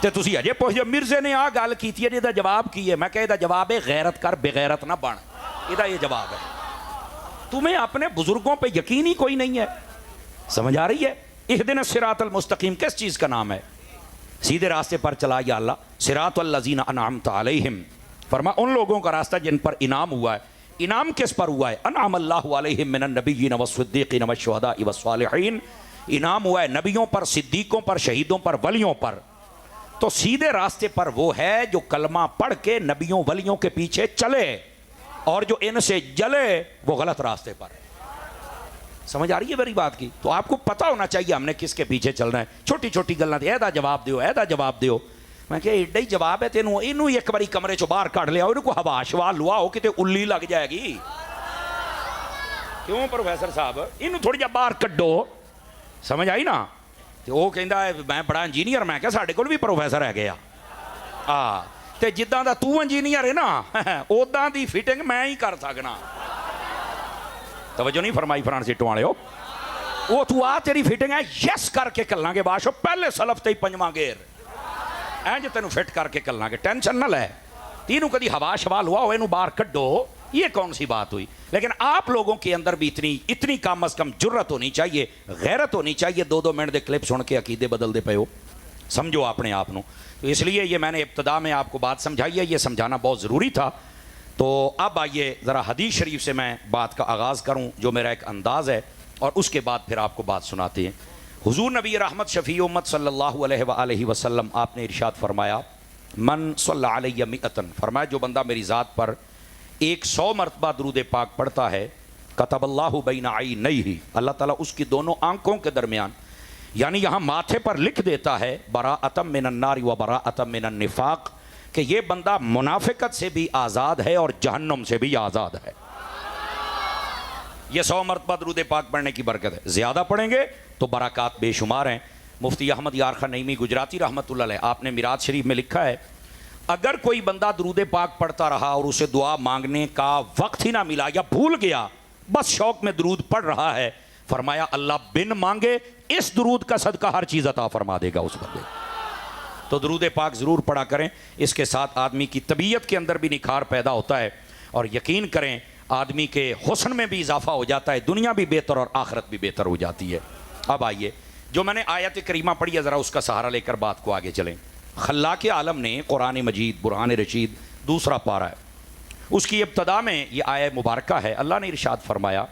ਤੇ ਤੁਸੀਂ ਅਜੇ ਪੁੱਛਦੇ ਮਿਰਜ਼ੇ ਨੇ ਆ ਗੱਲ ਕੀਤੀ ਹੈ, ਇਹਦਾ ਜਵਾਬ ਕੀ ਹੈ? मैं कहा ਇਹਦਾ जवाब है गैरत कर बेगैरत ना बन। ਇਹਦਾ ये जवाब है। तुम्हें अपने बुजुर्गों पे यकीन ही कोई नहीं है। समझ आ रही है? इहदिना सिरातल मुस्तकीम किस चीज़ का नाम है? सीधे रास्ते पर चला या अल्लाह, सिरातल लज़ीना अनअमत अलैहिम, फरमा उन लोगों का रास्ता जिन पर इनाम हुआ है। इनाम किस पर हुआ है? अनअम अल्लाहु अलैहिम मिनन नबिय्यीन वस्सिद्दीक़ीन वश्शुहदाኢ वस्सालिहीन। इनाम हुआ है नबियों पर, सिद्दीकों पर, शहीदों पर, वलियों पर। तो सीधे रास्ते पर वो है जो कलमा पढ़ के नबियों वलियों के पीछे चले, और जो इनसे जले वो गलत रास्ते पर। समझ आ रही है मेरी बात की? तो आपको पता होना चाहिए हमने किसके पीछे चलना है। छोटी छोटी गल्लां एदा जवाब दियो, एदा जवाब दियो। मैं क्या एडा ही जवाब है तेनों, इनू एक बारी कमरे चो बाहर कढ़ लिया, इनको हवा शवा लुआओ, किते उल्ली लग जाएगी। क्यों प्रोफेसर साहब, इनू थोड़ी जा बाहर कड्डो। समझ आई ना? तो वो कहता है मैं बड़ा इंजीनियर। मैं क्या साढ़े कोल भी प्रोफेसर है गया ते जिद्दां दा तू इंजीनियर है ना उदां दी फिटिंग मैं ही कर सकना। तवज्जो नहीं फरमाई फ्रांसिटो वालिओ? वो तू आ तेरी फिटिंग है, यस करके कल्लांगे बाशो, पहले सलफ ते ही पंजवां गेर इंज तेनू फिट करके कल्लांगे, टेंशन ना लै। तीनों कदी हवा शवा हुआ हो, इनू बाहर कड्डो, ये कौन सी बात हुई? लेकिन आप लोगों के अंदर भी इतनी कम अज कम जुर्रत होनी चाहिए, गैरत होनी चाहिए। 2-2 मिनट के क्लिप सुन के अकीदे बदलते पे हो। समझो अपने आप को। तो इसलिए ये मैंने इब्तदा में आपको बात समझाई है, ये समझाना बहुत ज़रूरी था। तो अब आइए ज़रा हदीस शरीफ से मैं बात का आगाज़ करूँ, जो मेरा एक अंदाज़ है, और उसके बाद फिर आपको बात सुनाते हैं। हुजूर नबी रहमत शफ़ी उम्मत सल्लल्लाहु अलैहि वसल्लम आपने इरशाद फरमाया, मन सल्ला अलैहि मिअतन, फरमाया जो बंदा मेरी ज़ात पर 100 मरतबा दरूद पाक पढ़ता है, कतबल्लाहु बैना ऐनैहि, अल्लाह ताला उसकी दोनों आंखों के दरमियान, यानी यहाँ माथे पर लिख देता है, बराअतम मिनन नारि व बराअतम मिनन निफाक, कि ये बंदा मुनाफिकत से भी आज़ाद है और जहन्नुम से भी आज़ाद है। ये 100 मरतबा दरूद पाक पढ़ने की बरकत है। ज़्यादा पढ़ेंगे तो बरक़ात बेशुमार हैं। मुफ्ती अहमद यार खान नईमी गुजराती रहमतुल्लाह अलैह, आपने मिराज शरीफ में लिखा है, अगर कोई बंदा दरूद पाक पढ़ता रहा और उसे दुआ मांगने का वक्त ही ना मिला या भूल गया, बस शौक में दरूद पढ़ रहा है, फरमाया अल्लाह बिन मांगे इस दरूद का सदका हर चीज़ अता फरमा देगा उस बंदे। तो दरूद पाक ज़रूर पढ़ा करें। इसके साथ आदमी की तबीयत के अंदर भी निखार पैदा होता है, और यकीन करें आदमी के हुस्न में भी इजाफा हो जाता है, दुनिया भी बेहतर और आखिरत भी बेहतर हो जाती है। अब आइए, जो मैंने आयत करीमा पढ़ी है, ज़रा उसका सहारा लेकर बात को आगे चलें। खल्लाक़ आलम ने कुरान मजीद बुरहान रशीद 2 पारा है, उसकी इब्तदा में ये आयत मुबारका है। अल्लाह ने इरशाद फरमाया,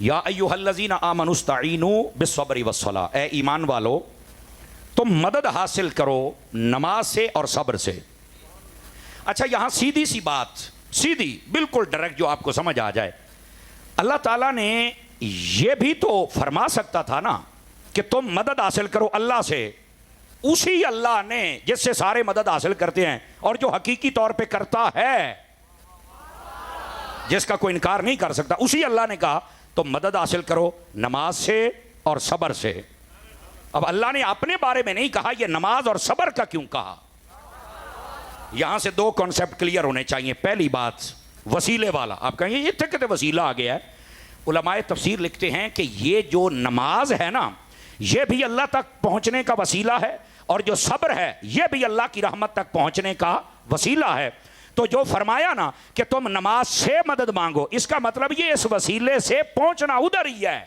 या अय्युहल्लज़ीना आमनुस्तईनु बिस्सब्रि वस्सलाह, ए ईमान वालो तुम मदद हासिल करो नमाज से और सब्र से। अच्छा, यहाँ सीधी सी बात, सीधी बिल्कुल डायरेक्ट, जो आपको समझ आ जाए। अल्लाह ताला ने ये भी तो फरमा सकता था ना कि तुम मदद हासिल करो अल्लाह से। उसी अल्लाह ने जिससे सारे मदद हासिल करते हैं और जो हकीकी तौर पे करता है, जिसका कोई इनकार नहीं कर सकता, उसी अल्लाह ने कहा तुम मदद हासिल करो नमाज से और सब्र से। अब अल्लाह ने अपने बारे में नहीं कहा, यह नमाज और सब्र का क्यों कहा? यहां से 2 कॉन्सेप्ट क्लियर होने चाहिए। पहली बात, वसीले वाला। आप कहेंगे ये तक वसीला आ गया है। उलमाए तफसीर लिखते हैं कि ये जो नमाज है ना, ये भी अल्लाह तक पहुंचने का वसीला है, और जो सब्र है ये भी अल्लाह की रहमत तक पहुंचने का वसीला है। तो जो फरमाया ना कि तुम नमाज से मदद मांगो, इसका मतलब ये इस वसीले से पहुंचना उधर ही है।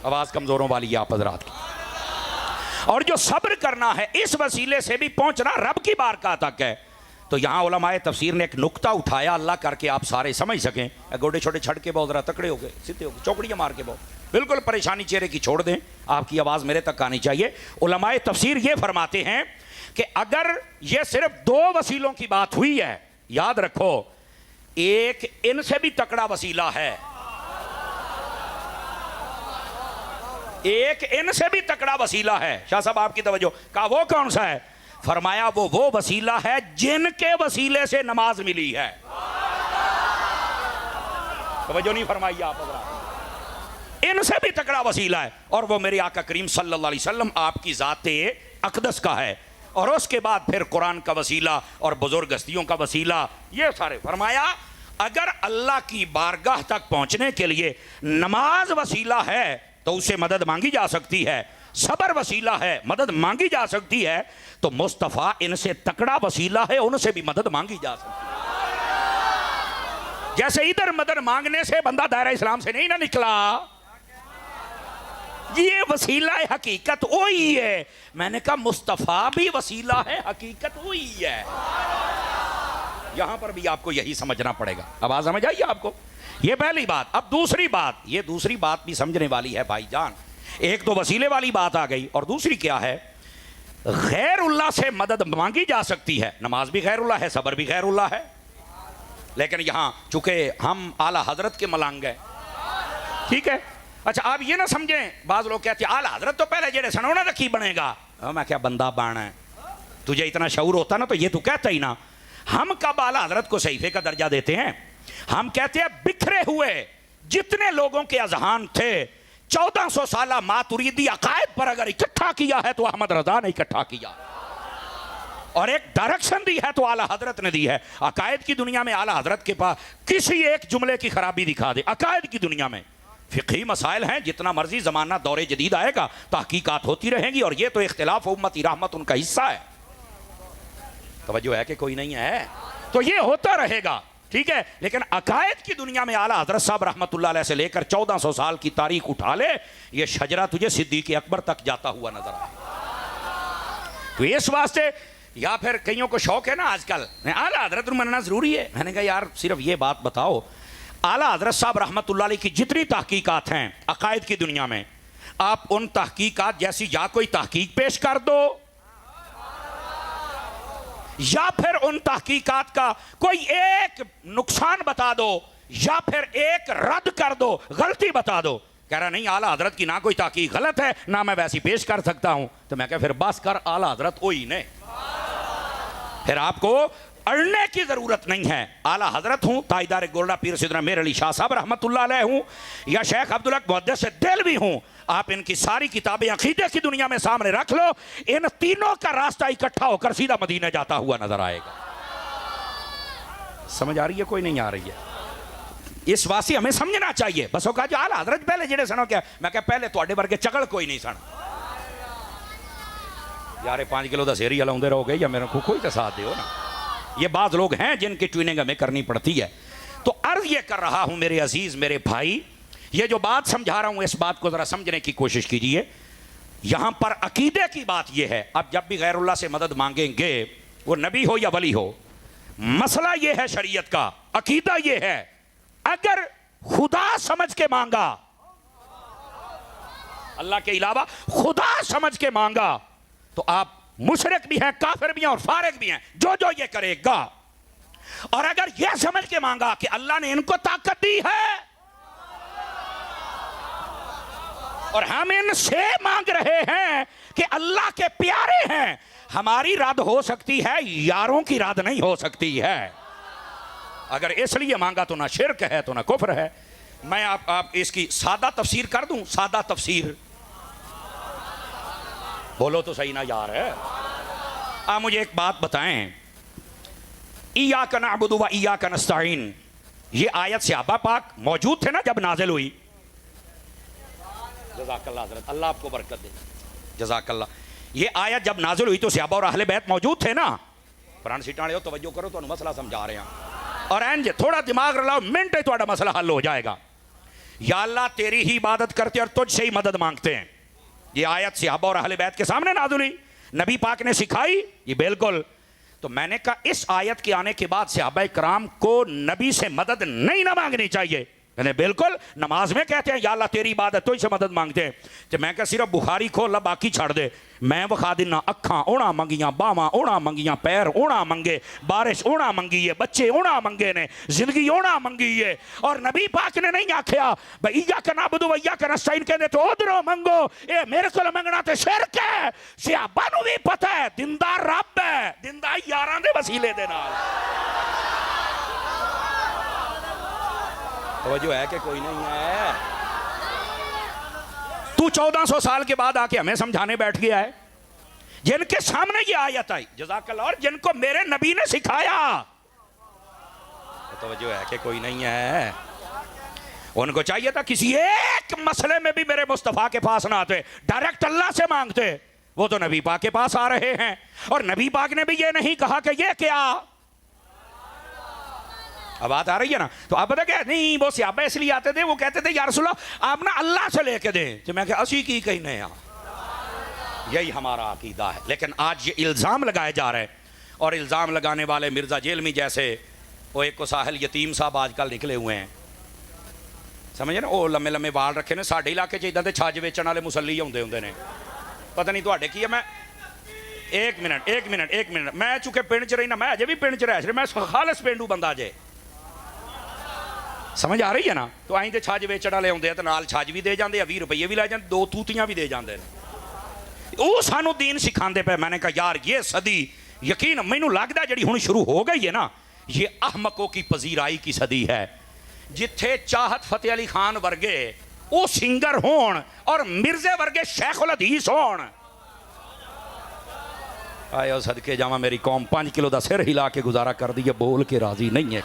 आवाज कमजोरों वाली है आप हजरात की। और जो सब्र करना है, इस वसीले से भी पहुंचना रब की बारगाह तक है। तो यहाँ उलमाए तफसीर ने एक नुक्ता उठाया, अल्लाह करके आप सारे समझ सकें। गोडे छोटे छड़ के बहुत, जरा तकड़े हो गए, सीधे हो गए, चौकड़ियाँ मार के बहुत, बिल्कुल परेशानी चेहरे की छोड़ दें, आपकी आवाज़ मेरे तक आनी चाहिए। उलमाए तफसीर ये फरमाते हैं कि अगर ये सिर्फ 2 वसीलों की बात हुई है, याद रखो एक इनसे भी तकड़ा वसीला है, एक इनसे भी तकड़ा वसीला है। शाह साहब आपकी तवज्जो, कहा वो कौन सा है? फरमाया वो वसीला है जिनके वसीले से नमाज मिली है। तवज्जो नहीं फरमाई आप, इनसे भी तकड़ा वसीला है, और वो मेरे आका करीम सल्लल्लाहु अलैहि वसल्लम आपकी ज़ाते अक़दस का है। और उसके बाद फिर कुरान का वसीला और बुजुर्ग हस्तियों का वसीला, ये सारे। फरमाया अगर अल्लाह की बारगाह तक पहुंचने के लिए नमाज वसीला है तो उससे मदद मांगी जा सकती है, सबर वसीला है, मदद मांगी जा सकती है, तो मुस्तफ़ा इनसे तकड़ा वसीला है, उनसे भी मदद मांगी जा सकती है। जैसे इधर मदद मांगने से बंदा दायरा इस्लाम से नहीं ना निकला, ये वसीला है, हकीकत वही है। मैंने कहा मुस्तफ़ा भी वसीला है, हकीकत वही है। यहां पर भी आपको यही समझना पड़ेगा। अब आ समझ आई आपको? ये पहली बात। अब दूसरी बात, ये दूसरी बात भी समझने वाली है भाईजान। एक तो वसीले वाली बात आ गई, और दूसरी क्या है, गैरुल्लाह से मदद मांगी जा सकती है। नमाज भी गैरुल्लाह है, सबर भी गैरुल्लाह है, लेकिन यहां चूंकि हम आला हजरत के मलांग गए, ठीक है। अच्छा, आप ये ना समझें, बाज लोग कहते हैं आला हजरत तो पहले जेड़े सनोना रखी बनेगा। मैं क्या बंदा बाण है, तुझे इतना शऊर होता ना तो ये तू कहता ही ना। हम कब आला हजरत को सहीफे का दर्जा देते हैं? हम कहते हैं बिखरे हुए जितने लोगों के अजहान थे 1400 साल मातुरीदी अकायद पर अगर इकट्ठा किया है तो अहमद रजा ने इकट्ठा किया, और एक डायरेक्शन दी है तो आला हजरत ने दी है। अकायद की दुनिया में आला हजरत के पास किसी एक जुमले की खराबी दिखा दे, अकायद की दुनिया में फिक़ही मसाइल हैं, जितना मर्जी जमाना दौरे जदीद आएगा तहकीकात होती रहेंगी, और ये तो इख्तिलाफ उम्मती रहमत उनका हिस्सा है। तवज्जो है कि कोई नहीं है? तो ये होता रहेगा, ठीक है। लेकिन अकायद की दुनिया में आला हजरत साहब रहमतुल्लाह अलैह से लेकर 1400 साल की तारीख उठा ले, ये शजरा तुझे सिद्दीक़ अकबर तक जाता हुआ नजर आए। तो इस वास्ते, या फिर कईयों को शौक है ना आजकल आला हजरत मनना जरूरी है। मैंने कहा यार सिर्फ ये बात बताओ, आला हजरत साहब रहमतुल्लाह अलैह की जितनी तहकीकात हैं अकायद की दुनिया में, आप उन तहकीकात जैसी या कोई तहकीक पेश कर दो, या फिर उन तहकीकात का कोई एक नुकसान बता दो, या फिर एक रद्द कर दो, गलती बता दो। कह रहा नहीं, आला हजरत की ना कोई तहकीक गलत है ना मैं वैसी पेश कर सकता हूं। तो मैं कह फिर बस कर, आला हजरत वही ने, फिर आपको अड़ने की जरूरत नहीं है। आला हजरत हूं, ताईदार गोल्डा पीर सिद्दीक़ मेर अली शाह साहब रहमतुल्लाह अलैह हूं, या शेख अब्दुल हक मुहद्दिस देलवी हूं, आप इनकी सारी किताबें अकीदे की दुनिया में सामने रख लो, इन तीनों का रास्ता इकट्ठा होकर सीधा मदीना जाता हुआ नजर आएगा। समझ आ रही है? कोई नहीं आ रही है? इस वास्ते हमें समझना चाहिए। बस कहा जो आला हजरत पहले जेड़े सनो, क्या मैं क्या पहले थोड़े वर्गे चगड़ कोई नहीं सन यार, 5 किलो का सेरी लाते रहोगे या मेरे को कोई तो साथ दो ना। ये बात लोग हैं जिनकी ट्यूनिंग हमें करनी पड़ती है। तो अर्ज ये कर रहा हूं मेरे अजीज मेरे भाई, ये जो बात समझा रहा हूं इस बात को जरा समझने की कोशिश कीजिए। यहां पर अकीदे की बात यह है, अब जब भी गैरुल्लाह से मदद मांगेंगे, वो नबी हो या वली हो, मसला यह है शरीयत का, अकीदा यह है, अगर खुदा समझ के मांगा, अल्लाह के अलावा खुदा समझ के मांगा, तो आप मुशरिक भी हैं, काफिर भी हैं और फारिग भी हैं, जो जो ये करेगा। और अगर यह समझ के मांगा कि अल्लाह ने इनको ताकत दी है और हम इनसे मांग रहे हैं कि अल्लाह के प्यारे हैं, हमारी राद हो सकती है, यारों की राद नहीं हो सकती है। अगर इसलिए मांगा तो ना शिरक है तो ना कुफ्र है। मैं आप इसकी सादा तफसीर कर दूं, सादा तफसीर, बोलो तो सही ना यार है। आप मुझे एक बात बताएं, इय्याका नअबुदु व इय्याका नस्तईन, ये आयत सहाबा पाक मौजूद थे ना जब नाजिल हुई? जज़ाकल्लाह हज़रत, अल्लाह आपको बरकत दे, जज़ाकल्लाह। ये आयत जब नाजिल हुई तो सहाबा और अहले बैत मौजूद थे ना? पुराने सीटां वाले हो, तवज्जो करो, तो मसला समझा रहे हैं। और एंज थोड़ा दिमाग रलाओ, मिनट थोड़ा मसला हल हो जाएगा। या अल्लाह तेरी ही इबादत करते और तुझसे ही मदद मांगते हैं। ये आयत सहाबा और अहले बैत के सामने नाज़िल हुई, नबी पाक ने सिखाई, ये बिल्कुल। तो मैंने कहा इस आयत के आने के बाद सहाबा कराम को नबी से मदद नहीं ना मांगनी चाहिए। मैंने बिल्कुल, नमाज में कहते हैं या अल्लाह तेरी इबादत तो इसे मदद मांगते हैं। तो मैं क्या सिर्फ बुखारी खोल बाकी छड़ दे, मैं विखा देना अखा ओना मंगियां, बावां ओना मंगियां, पैर ओना मंगे, बारिश ओना मंगी है, बच्चे ओना मंगे ने, जिंदगी ओना मंगी है। और नबी पाक ने नहीं आख्या भाई इय्याका नअबुदु व इय्याका नस्तईन, कहते तो उधरों मंगो, ये मेरे को मंगना तो शिरक है। सहाबा नूं भी पता है दिंदार रब है, दिंदार यारां दे वसीले दे नाल। तवज्जो है कि कोई नहीं है? तू 1400 साल के बाद आके हमें समझाने बैठ गया है, जिनके सामने ये आयत आई, जज़ाकल्लाह, और जिनको मेरे नबी ने सिखाया। तवज्जो है कि कोई नहीं है? उनको चाहिए था किसी एक मसले में भी मेरे मुस्तफ़ा के पास ना आते, डायरेक्ट अल्लाह से मांगते। वो तो नबी पाक के पास आ रहे हैं, और नबी पाक ने भी ये नहीं कहा कि ये क्या। अब बात आ रही है ना। तो आप पता क्या, नहीं वो सहाबा इसलिए आते थे, वो कहते थे या रसूल अल्लाह आप ना अल्लाह से लेके दें। तो मैं क्या असी की कहीं नहीं आ, यही हमारा अकीदा है। लेकिन आज ये इल्ज़ाम लगाए जा रहे हैं, और इल्ज़ाम लगाने वाले मिर्ज़ा जेलमी जैसे, वो एक को साहिल यतीम साहब आजकल निकले हुए हैं, समझे ना, वो लम्बे लम्बे वाल रखे ने। साढ़े इलाके च इदां दे छज वेचण वाले मुसल्ली आउंदे हुंदे ने, पता नहीं तुहाडे की है। मैं एक मिनट मैं चुके पिंड च रही मैं अजे भी पिंड च रह, मैं खालस पेंडू बंदा जे, समझ आ रही है ना। तो अं तो छज वेचण वाले आउंदे तो नाल छज भी दे जाते, 20 रुपये भी लै जाते, 2 तूतियां भी दे जाते हैं। वो सानू दीन सिखाते पे। मैंने कहा यार ये सदी, यकीन मैनू लगता जी हुण शुरू हो गई है ना, ये अहमकों की पजीराई की सदी है, जिथे चाहत फतेह अली खान वर्गे वो सिंगर होन और मिर्जे वर्गे शेखुल हदीस होन। आयो सदके जावा मेरी कौम 5 किलो का सिर हिला के गुजारा कर दी है, बोल के राजी नहीं है।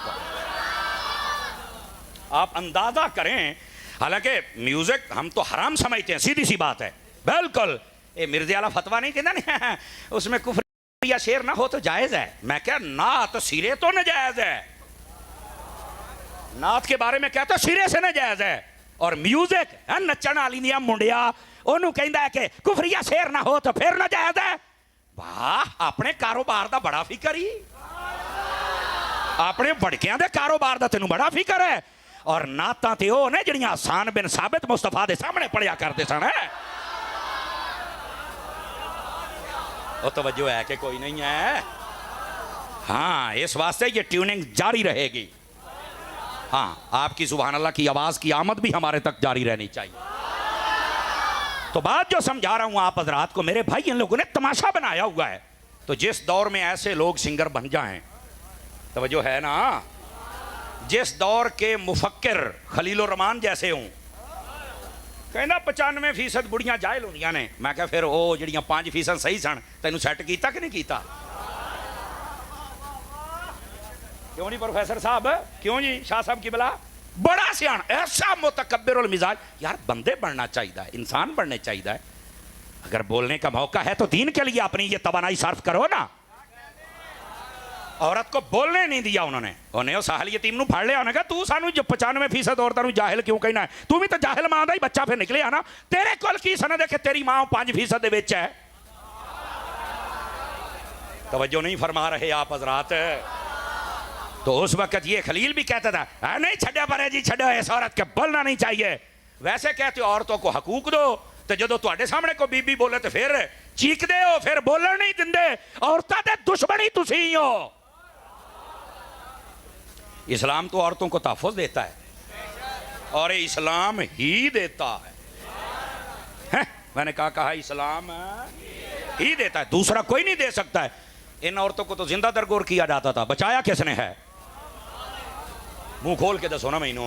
आप अंदाजा करें, हालांकि म्यूजिक हम तो हराम समझते हैं, सीधी सी बात है बिल्कुल। ये मिर्जे वाला फतवा नहीं कहना नहीं उसमें कुफ्र या शेर ना हो तो जायज है। मैं क्या नात सिरे तो नाजायज है, नात के बारे में कहता सिरे से नाजायज है। और म्यूजिक है नचण वाली दियां मुंडिया ओनू कहंदा है कि कुफरिया शेर ना हो तो फिर नाजायज है। वाह, अपने कारोबार का बड़ा फिकर ही, अपने भड़कियां दे कारोबार का तेनू बड़ा फिकर है। और नातां ते ओ ने जिहड़ियां हसन बिन साबित मुस्तफा दे सामने पढ़िया करते सन। वो तवज्जो है कि कोई नहीं है। हाँ, इस वास्ते ये ट्यूनिंग जारी रहेगी। हाँ, आपकी सुभान अल्लाह की आवाज की आमद भी हमारे तक जारी रहनी चाहिए। तो बात जो समझा रहा हूं आप हजरात को, मेरे भाई इन लोगों ने तमाशा बनाया हुआ है। तो जिस दौर में ऐसे लोग सिंगर बन जाएं, तवज्जो है ना, जिस दौर के मुफक्किर खलील रहमान जैसे हों, कहना 95% बुढ़ियां जाहिल होंदियां ने। मैं क्या फिर वो जिहड़ियां 5% सही सन, तेनू सैट किया कि नहीं किया? क्यों नहीं प्रोफेसर साहब, क्यों जी शाह साहब की बला, बड़ा सियाण, ऐसा मुतकब्बिरुल मिजाज। यार बंदे बनना चाहिए, इंसान बनने चाहिए। अगर बोलने का मौका है तो दीन के लिए अपनी ये तवानाई सर्फ करो ना। औरत को बोलने नहीं दिया उन्होंने, उन्हें साहिल यतीम नू फड़ लिया, उन्हें कहा तू सानू 95% औरतों नू जाहिल क्यों कहना है, तू भी तो जाहिल मां दा ही बच्चा फिर निकले ना, तेरे कोल की सनद है कि तेरी मां 5% दे विच है। तवज्जो नहीं फरमा रहे आप हजरात। तो उस वक्त ये खलील भी कहता था नहीं छड्या पर जी, छड्यो इस औरत के बोलना नहीं चाहिए। वैसे कहते हो औरतों को हकूक दो, तो जो तुहाडे सामने को बीबी बोले तो फिर चीकदे हो, फिर बोलन नहीं दिंदे। औरतां दे दुश्मन ही तुसी हो। इस्लाम तो औरतों को तहफ़्फ़ुज़ देता है, और इस्लाम ही देता है। मैंने कहा इस्लाम ही देता है, दूसरा कोई नहीं दे सकता है। इन औरतों को तो जिंदा दरगोर किया जाता था, बचाया किसने है? मुंह खोल के दसो ना मैनू,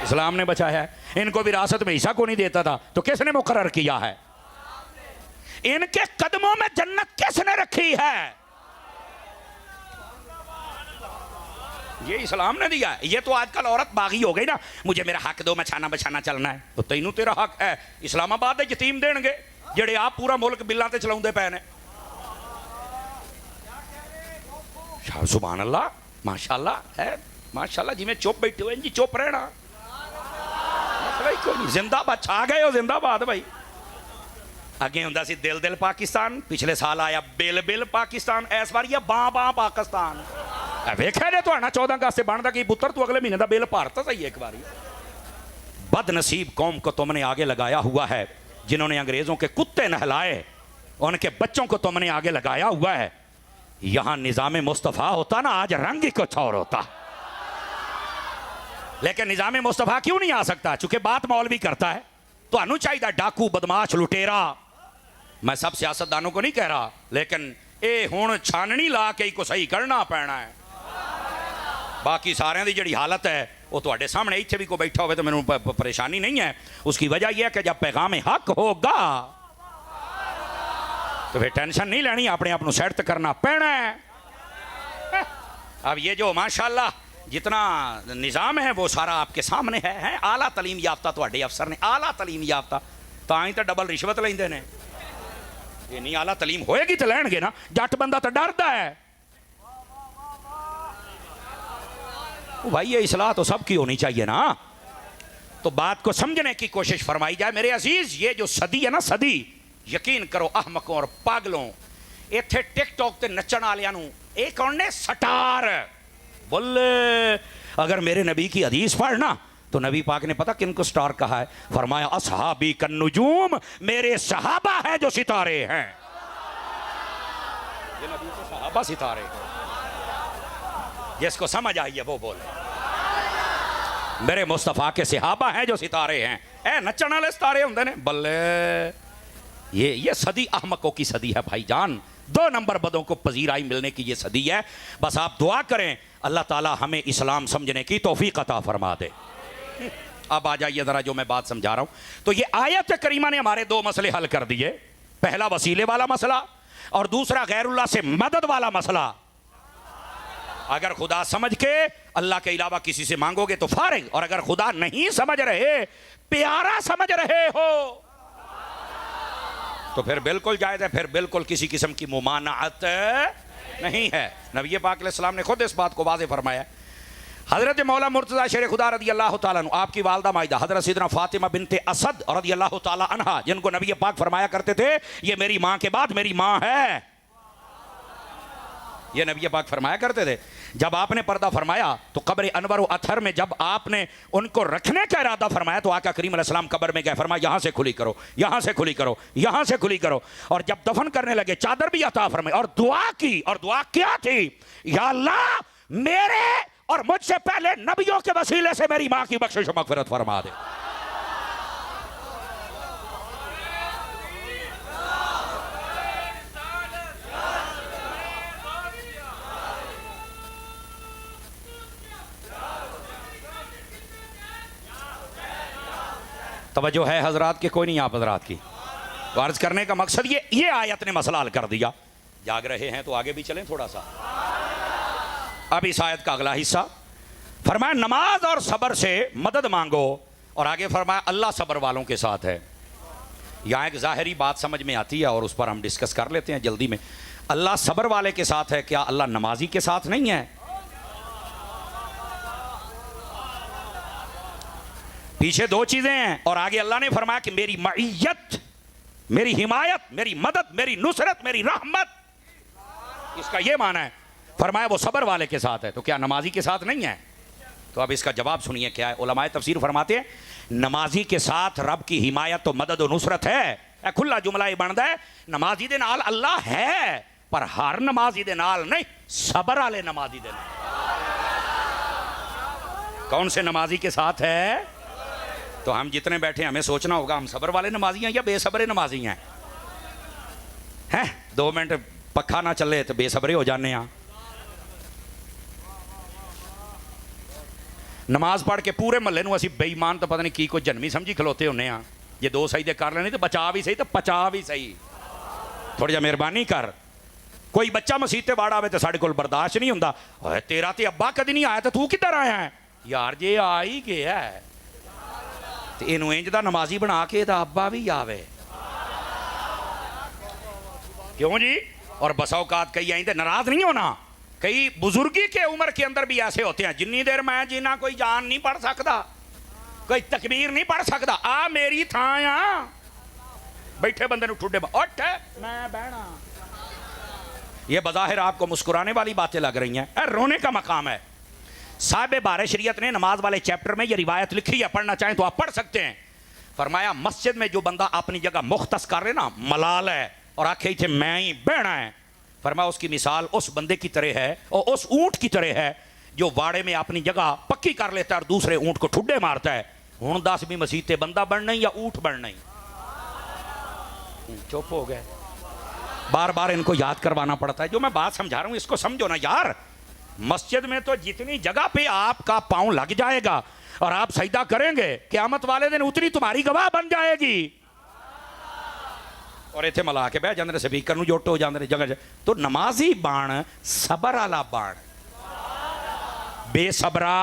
इस्लाम ने बचाया है। इनको विरासत में हिस्सा को नहीं देता था, तो किसने मुकर्रर किया है? इनके कदमों में जन्नत किसने रखी है? ये इस्लाम ने दिया है। ये तो आजकल औरत बागी हो गई ना, मुझे मेरा हक दो, मैं छाना बछाना चलना है। तो तैनू तेरा हक है, इस्लामाबाद दे यतीम देणगे जेड़े आप पूरा मुल्क बिल्लां ते चलाउंदे पए ने। सुभान अल्लाह, माशाअल्लाह है, माशाअल्लाह। जिवें चुप बैठे हो जी, चुप रहना, जिंदाबाद। छा गए हो जिंदाबाद भाई। अगे हुंदा सी दिल दिल पाकिस्तान, पिछले साल आया बिल बिल पाकिस्तान, इस बार बां बां पाकिस्तान। वेख्या ने तो 14 अगस्त से बनता कि पुत्र तू अगले महीने का बिल भारत सही एक बार। बदनसीब कौम को तुमने आगे लगाया हुआ है, जिन्होंने अंग्रेजों के कुत्ते नहलाए, उनके बच्चों को तुमने आगे लगाया हुआ है। यहां निजामे मुस्तफा होता ना, आज रंग ही कुछ और होता। लेकिन निजामे मुस्तफा क्यों नहीं आ सकता? चूंकि बात मौलवी करता है। तो अनु चाहिए डाकू, बदमाश, लुटेरा। मैं सब सियासतदानों को नहीं कह रहा, लेकिन ये हुण छाननी ला के ही को सही करना पैना है। बाकी सारे की जी हालत है वो तुहाडे सामने, इत्थे भी कोई बैठा हो तो मैनू परेशानी नहीं है। उसकी वजह यह है कि जब पैगाम हक होगा तो फिर टेंशन नहीं लेनी, अपने आप को सेट करना पैना है। अब ये जो माशाल्लाह जितना निज़ाम है वो सारा आपके सामने है आला तलीम याफ्ता तुहाडे अफसर ने आला तलीम याफ्ता तां ही तो डबल रिश्वत लेंदे ने ये नहीं आला तलीम होएगी तो लैणगे ना जट बंदा तो डरदा है भाई ये इस्लाह तो सबकी होनी चाहिए ना तो बात को समझने की कोशिश फरमाई जाए मेरे अजीज ये जो सदी है ना सदी यकीन करो अहमकों और पागलों इत्थे टिकटॉक ते नचण वालियां नूं एक कौन ने सटार बोले अगर मेरे नबी की हदीस पढ़ना तो नबी पाक ने पता किनको स्टार कहा है फरमाया असहाबी कन्नुजूम मेरे सहाबा है जो सितारे हैं ये नबी के सहाबा सितारे जिसको समझ आई है वो बोले मेरे मुस्तफ़ा के सहाबा हैं जो सितारे हैं ए नचण वाले सितारे होंदे ने बल्ले ये सदी अहमकों की सदी है भाईजान 2 नंबर बदों को पजीराई मिलने की ये सदी है बस आप दुआ करें अल्लाह ताला हमें इस्लाम समझने की तौफीक अता फरमा दे अब आ जाइए जरा जो मैं बात समझा रहा हूं तो ये आयत करीमा ने हमारे 2 मसले हल कर दिए पहला वसीले वाला मसला और दूसरा गैरुल्लाह से मदद वाला मसला अगर खुदा समझ के अल्लाह के अलावा किसी से मांगोगे तो फारिग और अगर खुदा नहीं समझ रहे प्यारा समझ रहे हो तो फिर बिल्कुल जायज़ है फिर बिल्कुल किसी किस्म की मुमानाअत नहीं है नबी पाक अलैहिस्सलाम ने खुद इस बात को वाज़ेह फरमाया हज़रत मौला मुर्तज़ा शेर खुदा रदी अल्लाह ताला अन्हु आपकी वालदा माइदा हज़रत सैयदना फातिमा बिनते असद रदी अल्लाह ताला अन्हा जिनको नबी पाक फरमाया करते थे ये मेरी माँ के बाद मेरी माँ है ये नबी पाक फरमाया करते थे जब आपने पर्दा फरमाया तो कब्र अनवर व अथर में जब आपने उनको रखने का इरादा फरमाया तो आका करीम अलैहिस्सलाम कब्र में गए फरमाया यहाँ से खुली करो यहाँ से खुली करो यहाँ से खुली करो और जब दफन करने लगे चादर भी अता फरमाई और दुआ की और दुआ क्या थी या अल्लाह मेरे और मुझसे पहले नबियों के वसीले से मेरी माँ की बख्शिश व मगफिरत फरमा दे तवज्जो है हजरात के कोई नहीं आप हजरात की तो अर्ज करने का मकसद ये आयत ने मसला हल कर दिया जाग रहे हैं तो आगे भी चलें थोड़ा सा अब इस आयत का अगला हिस्सा फरमाया नमाज और सब्र से मदद मांगो और आगे फरमाया अल्लाह सब्र वालों के साथ है यहाँ एक ज़ाहिरी बात समझ में आती है और उस पर हम डिस्कस कर लेते हैं जल्दी में अल्लाह सब्र वाले के साथ है क्या अल्लाह नमाजी के साथ नहीं है पीछे 2 चीजें हैं और आगे अल्लाह ने फरमाया कि मेरी मईयत मेरी हिमायत मेरी मदद मेरी नुसरत मेरी रहमत इसका यह माना है फरमाया वो सब्र वाले के साथ है तो क्या नमाजी के साथ नहीं है तो अब इसका जवाब सुनिए क्या है उलमाए तफसीर फरमाते हैं नमाजी के साथ रब की हिमायत तो मदद और नुसरत है खुला जुमला ये बनता है नमाजी दे नाल अल्लाह है पर हर नमाजी दे नाल नहीं सब्र वाले नमाजी दे नाल कौन से नमाजी के साथ है तो हम जितने बैठे हमें सोचना होगा हम सब्र वाले नमाजी हैं या बेसब्रे नमाजी हैं 2 मिनट पक्खा ना चले तो बेसब्रे हो जाने हैं नमाज पढ़ के पूरे महल्ले नूं असीं बेईमान तो पता नहीं की कोई जन्मी समझी खलोते होने हैं जे 2 सजदे कर लेने तो बचा भी सही तो पचा भी सही थोड़ी जी मेहरबानी कर कोई बच्चा मसीत ते बाड़ आवे तो साडे कोल बर्दाश्त नहीं हुंदा तेरा ते अब्बा कदी नहीं आया तो तू किधर आया है यार जे आ ही गया है इनू इंज दा नमाजी बना के इहदा अब्बा भी आवे क्यों जी और बसौकात कई आइंदे नाराज नहीं होना कई बुजुर्गी के उम्र के अंदर भी ऐसे होते हैं जिन्नी देर मैं जीना कोई जान नहीं पढ़ सकता कोई तकबीर नहीं पढ़ सकता आ मेरी थां आ बैठे बंदे नूं ठुड्डे उठ मैं बहना ये बज़ाहिर आपको मुस्कुराने वाली बातें लग रही हैं रोने का मकाम है साहिब बारे शरीयत ने नमाज वाले चैप्टर में ये रिवायत लिखी है पढ़ना चाहें तो आप पढ़ सकते हैं फरमाया मस्जिद में जो बंदा अपनी जगह मुख्तस कर रहे ना मलाल है और आखे थे मैं ही बहना है फरमाया उसकी मिसाल उस बंदे की तरह है और उस ऊंट की तरह है जो वाड़े में अपनी जगह पक्की कर लेता है और दूसरे ऊंट को ठुड्डे मारता है हुण दस भी मसीते बंदा बनना ही या ऊंट बनना ही चुप हो गए बार बार इनको याद करवाना पड़ता है जो मैं बात समझा रहा हूं इसको समझो ना यार मस्जिद में तो जितनी जगह पे आपका पांव लग जाएगा और आप सजदा करेंगे क़यामत वाले दिन उतनी तुम्हारी गवाह बन जाएगी और इत्थे मिला के बह जांदे स्पीकर नूं जुट हो जांदे जगह तो नमाजी बाण सबर वाला बाण बेसब्रा